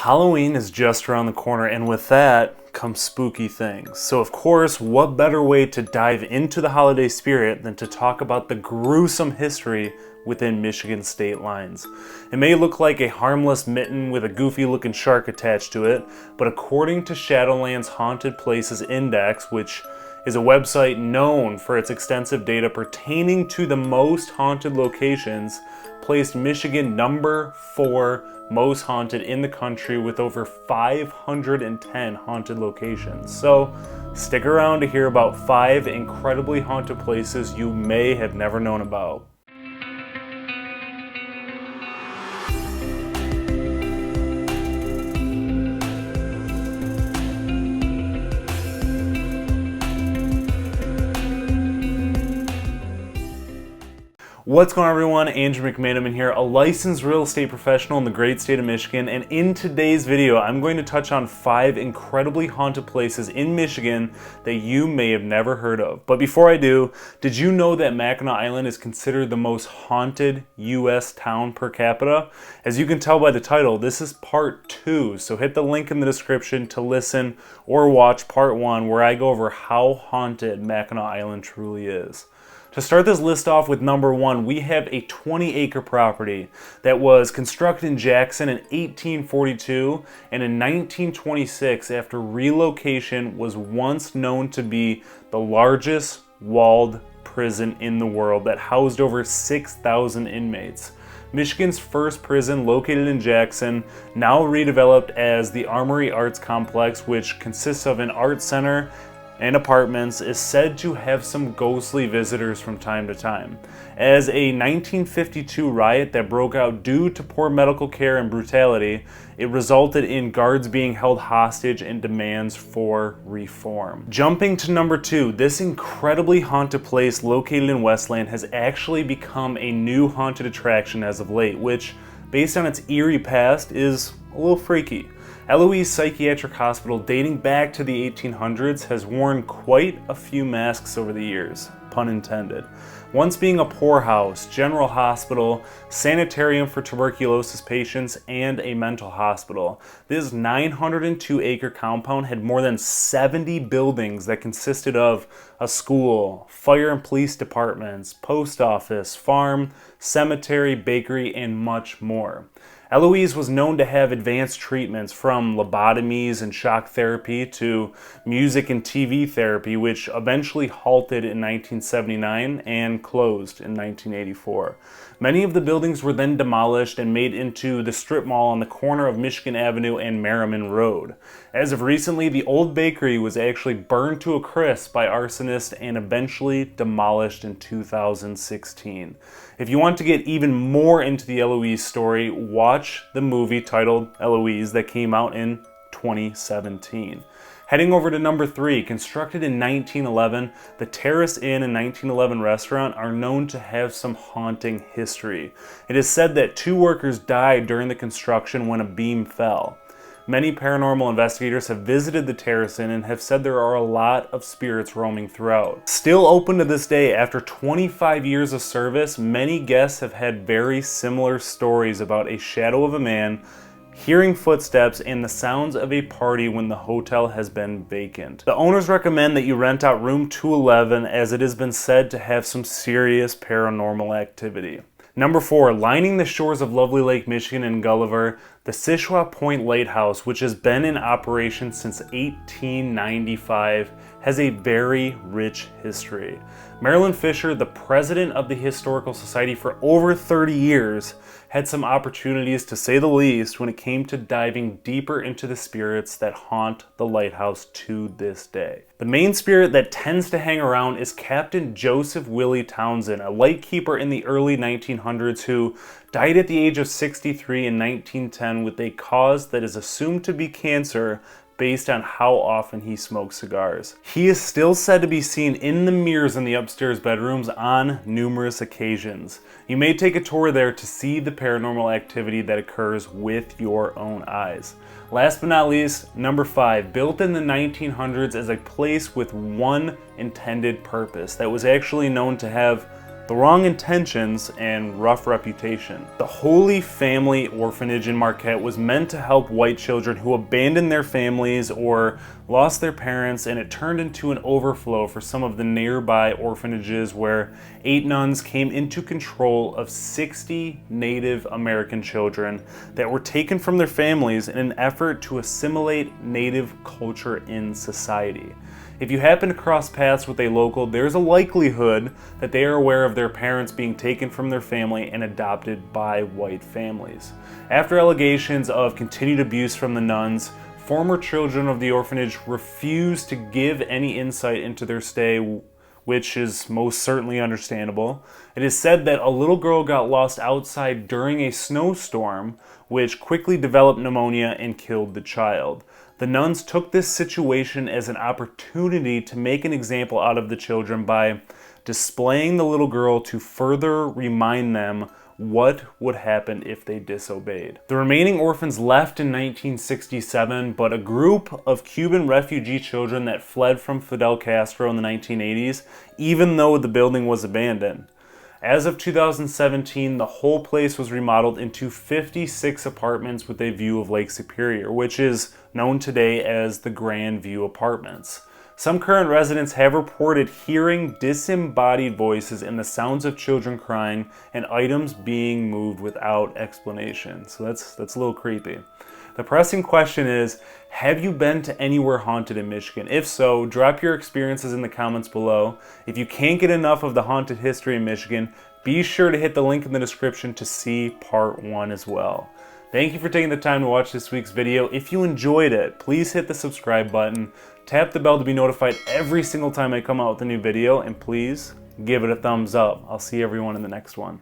Halloween is just around the corner, and with that comes spooky things. So of course, what better way to dive into the holiday spirit than to talk about the gruesome history within Michigan state lines. It may look like a harmless mitten with a goofy looking shark attached to it, but according to Shadowland's Haunted Places Index, which is a website known for its extensive data pertaining to the most haunted locations, placed Michigan number 4 most haunted in the country with over 510 haunted locations. So stick around to hear about 5 incredibly haunted places you may have never known about. What's going on, everyone? Andrew McManaman here, a licensed real estate professional in the great state of Michigan, and in today's video I'm going to touch on 5 incredibly haunted places in Michigan that you may have never heard of. But before I do, did you know that Mackinac Island is considered the most haunted U.S. town per capita? As you can tell by the title, this is part 2, so hit the link in the description to listen or watch part 1 where I go over how haunted Mackinac Island truly is. To start this list off with number 1, we have a 20-acre property that was constructed in Jackson in 1842, and in 1926, after relocation, was once known to be the largest walled prison in the world that housed over 6,000 inmates. Michigan's first prison, located in Jackson, now redeveloped as the Armory Arts Complex, which consists of an art center and apartments, is said to have some ghostly visitors from time to time. As a 1952 riot that broke out due to poor medical care and brutality, it resulted in guards being held hostage and demands for reform. Jumping to number 2, this incredibly haunted place located in Westland has actually become a new haunted attraction as of late, which, based on its eerie past, is a little freaky. Eloise Psychiatric Hospital, dating back to the 1800s, has worn quite a few masks over the years, pun intended. Once being a poorhouse, general hospital, sanitarium for tuberculosis patients, and a mental hospital, this 902-acre compound had more than 70 buildings that consisted of a school, fire and police departments, post office, farm, cemetery, bakery, and much more. Eloise was known to have advanced treatments from lobotomies and shock therapy to music and TV therapy, which eventually halted in 1979 and closed in 1984. Many of the buildings were then demolished and made into the strip mall on the corner of Michigan Avenue and Merriman Road. As of recently, the old bakery was actually burned to a crisp by arsonists and eventually demolished in 2016. If you want to get even more into the Eloise story, watch the movie titled Eloise that came out in 2017. Heading over to number 3, constructed in 1911, the Terrace Inn and 1911 restaurant are known to have some haunting history. It is said that 2 workers died during the construction when a beam fell. Many paranormal investigators have visited the Terrace Inn and have said there are a lot of spirits roaming throughout. Still open to this day, after 25 years of service, many guests have had very similar stories about a shadow of a man, hearing footsteps, and the sounds of a party when the hotel has been vacant. The owners recommend that you rent out room 211, as it has been said to have some serious paranormal activity. Number 4, lining the shores of lovely Lake Michigan and Gulliver, the Shishwa Point Lighthouse, which has been in operation since 1895, has a very rich history. Marilyn Fisher, the president of the Historical Society for over 30 years, had some opportunities, to say the least, when it came to diving deeper into the spirits that haunt the lighthouse to this day. The main spirit that tends to hang around is Captain Joseph Willie Townsend, a lightkeeper in the early 1900s who died at the age of 63 in 1910 with a cause that is assumed to be cancer, based on how often he smoked cigars. He is still said to be seen in the mirrors in the upstairs bedrooms on numerous occasions. You may take a tour there to see the paranormal activity that occurs with your own eyes. Last but not least, number 5, built in the 1900s as a place with one intended purpose that was actually known to have the wrong intentions, and rough reputation. The Holy Family Orphanage in Marquette was meant to help white children who abandoned their families or lost their parents, and it turned into an overflow for some of the nearby orphanages where 8 nuns came into control of 60 Native American children that were taken from their families in an effort to assimilate Native culture in society. If you happen to cross paths with a local, there's a likelihood that they are aware of their parents being taken from their family and adopted by white families. After allegations of continued abuse from the nuns, former children of the orphanage refused to give any insight into their stay, which is most certainly understandable. It is said that a little girl got lost outside during a snowstorm, which quickly developed pneumonia and killed the child. The nuns took this situation as an opportunity to make an example out of the children by displaying the little girl to further remind them what would happen if they disobeyed. The remaining orphans left in 1967, but a group of Cuban refugee children that fled from Fidel Castro in the 1980s, even though the building was abandoned. As of 2017, the whole place was remodeled into 56 apartments with a view of Lake Superior, which is known today as the Grand View Apartments. Some current residents have reported hearing disembodied voices and the sounds of children crying and items being moved without explanation. So that's a little creepy. The pressing question is, have you been to anywhere haunted in Michigan? If so, drop your experiences in the comments below. If you can't get enough of the haunted history in Michigan, be sure to hit the link in the description to see part 1 as well. Thank you for taking the time to watch this week's video. If you enjoyed it, please hit the subscribe button, tap the bell to be notified every single time I come out with a new video, and please give it a thumbs up. I'll see everyone in the next one.